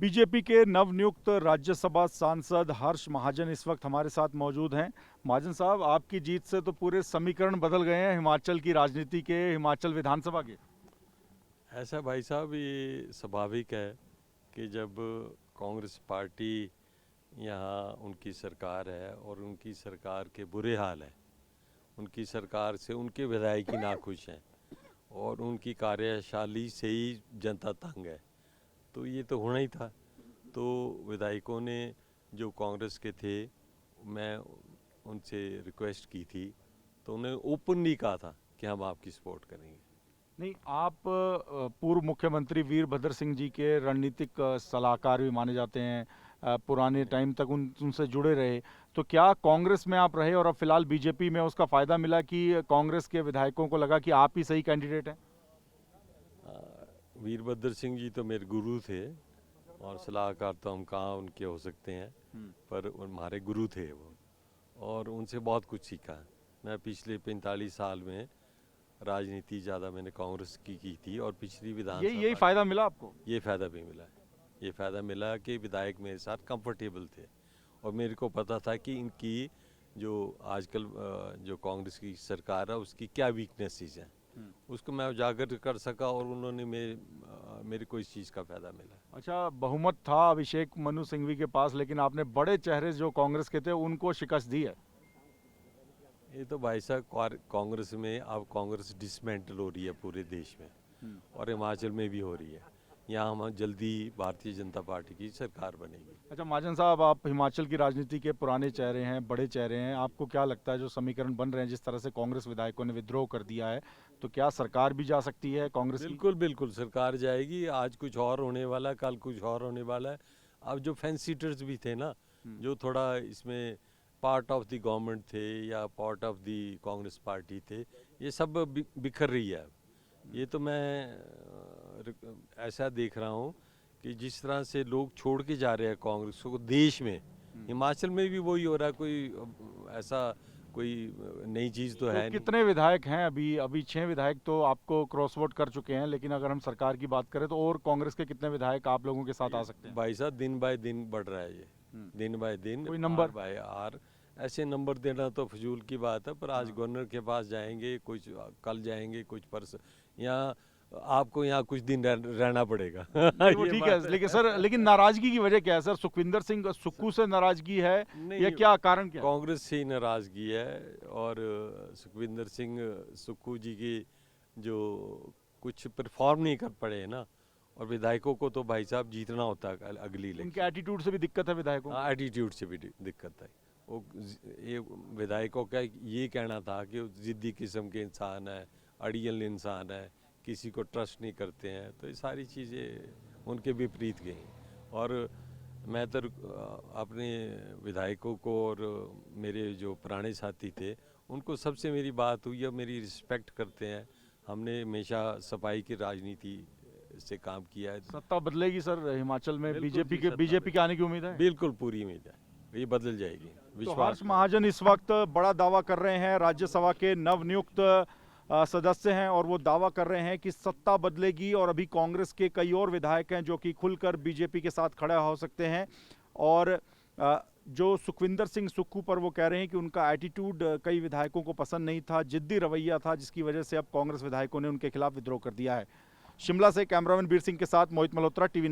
BJP के नवनियुक्त राज्यसभा सांसद हर्ष महाजन इस वक्त हमारे साथ मौजूद हैं। महाजन साहब, आपकी जीत से तो पूरे समीकरण बदल गए हैं हिमाचल की राजनीति के, हिमाचल विधानसभा के। ऐसा भाई साहब, ये स्वाभाविक है कि जब कांग्रेस पार्टी यहाँ उनकी सरकार है और उनकी सरकार के बुरे हाल हैं, उनकी सरकार से उनके विधायक ही नाखुश हैं और उनकी कार्यशैली से ही जनता तंग है, तो ये तो होना ही था। तो विधायकों ने जो कांग्रेस के थे, मैं उनसे रिक्वेस्ट की थी, तो उन्हें ओपनली कहा था कि हम आपकी सपोर्ट करेंगे। नहीं, आप पूर्व मुख्यमंत्री वीरभद्र सिंह जी के रणनीतिक सलाहकार भी माने जाते हैं। पुराने टाइम तक उनसे जुड़े रहे, तो क्या कांग्रेस में आप रहे और अब फिलहाल बीजेपी में उसका फायदा मिला कि कांग्रेस के विधायकों को लगा कि आप ही सही कैंडिडेट हैं? वीरभद्र सिंह जी तो मेरे गुरु थे और सलाहकार तो हम कहाँ उनके हो सकते हैं, पर हमारे गुरु थे वो, और उनसे बहुत कुछ सीखा। मैं पिछले 45 साल में राजनीति ज़्यादा मैंने कांग्रेस की थी और पिछली विधानसभा यही फायदा मिला आपको? ये फ़ायदा भी मिला है। ये फ़ायदा मिला कि विधायक मेरे साथ कंफर्टेबल थे और मेरे को पता था कि इनकी जो आजकल जो कांग्रेस की सरकार है उसकी क्या वीकनेसेस हैं, उसको मैं उजागर कर सका और उन्होंने मेरे को इस चीज़ का फ़ायदा मिला। अच्छा, बहुमत था अभिषेक मनु सिंघवी के पास, लेकिन आपने बड़े चेहरे जो कांग्रेस के थे उनको शिकस्त दी है। ये तो भाई साहब, कांग्रेस में अब कांग्रेस डिसमेंटल हो रही है पूरे देश में और हिमाचल में भी हो रही है। यहाँ हम जल्दी भारतीय जनता पार्टी की सरकार बनेगी। अच्छा महाजन साहब, आप हिमाचल की राजनीति के पुराने चेहरे हैं, बड़े चेहरे हैं, आपको क्या लगता है जो समीकरण बन रहे हैं, जिस तरह से कांग्रेस विधायकों ने विद्रोह कर दिया है, तो क्या सरकार भी जा सकती है कांग्रेस की? बिल्कुल बिल्कुल सरकार जाएगी। आज कुछ और होने वाला है, कल कुछ और होने वाला है। अब जो फैंसीटर्स भी थे ना, जो थोड़ा इसमें पार्ट ऑफ द गवर्नमेंट थे या part of the Congress party थे, ये सब बिखर रही है। ये तो मैं ऐसा देख रहा हूँ कि जिस तरह से लोग छोड़ के जा रहे हैं कांग्रेस को देश में, हिमाचल में भी वही हो रहा है। कोई ऐसा कोई नई चीज़ तो है नहीं। कितने विधायक हैं? अभी 6 विधायक तो आपको क्रॉस वोट कर चुके हैं, लेकिन अगर हम सरकार की बात करें तो और कांग्रेस के कितने विधायक आप लोगों के साथ आ सकते हैं? भाई साहब, दिन बाय दिन बढ़ रहा है ये, दिन बाय दिन। कोई नंबर? बाय आर ऐसे नंबर देना तो फजूल की बात है, पर आज गवर्नर के पास जाएंगे, कुछ कल जाएंगे, कुछ परसों, यहाँ आपको यहाँ कुछ दिन रहना पड़ेगा। वो ठीक है, लेकिन नाराजगी की वजह क्या है सर? सुखविंदर सिंह सुक्खू से नाराजगी है या क्या कारण क्या? कांग्रेस से ही नाराजगी है और सुखविंदर सिंह सुक्खू जी की जो कुछ परफॉर्म नहीं कर पड़े ना, और विधायकों को तो भाई साहब जीतना होता है अगली इलेक्शन। उनके एटीट्यूड से भी दिक्कत है विधायकों को? एटीट्यूड से भी दिक्कत है। वो ये विधायकों का ये कहना था कि ज़िद्दी किस्म के इंसान है, अड़ियल इंसान है, किसी को ट्रस्ट नहीं करते हैं, तो ये सारी चीज़ें उनके विपरीत गई। और मैं तो अपने विधायकों को और मेरे जो पुराने साथी थे उनको सबसे मेरी बात हुई और मेरी रिस्पेक्ट करते हैं। हमने हमेशा सफाई की राजनीति से काम किया है। सत्ता बदलेगी सर हिमाचल में? बीजेपी के आने की उम्मीद है? बिल्कुल पूरी उम्मीद है, ये बदल जाएगी, तो हर्ष महाजन इस वक्त बड़ा दावा कर रहे हैं, राज्यसभा के नवनियुक्त सदस्य हैं, और वो दावा कर रहे हैं कि सत्ता बदलेगी और अभी कांग्रेस के कई और विधायक हैं जो कि खुलकर बीजेपी के साथ खड़े हो सकते हैं। और जो सुखविंदर सिंह सुक्खू पर वो कह रहे हैं कि उनका एटीट्यूड कई विधायकों को पसंद नहीं था, जिद्दी रवैया था, जिसकी वजह से अब कांग्रेस विधायकों ने उनके खिलाफ विद्रोह कर दिया है। शिमला से कैमरामैन बीर सिंह के साथ मोहित मल्होत्रा, टीवी 9।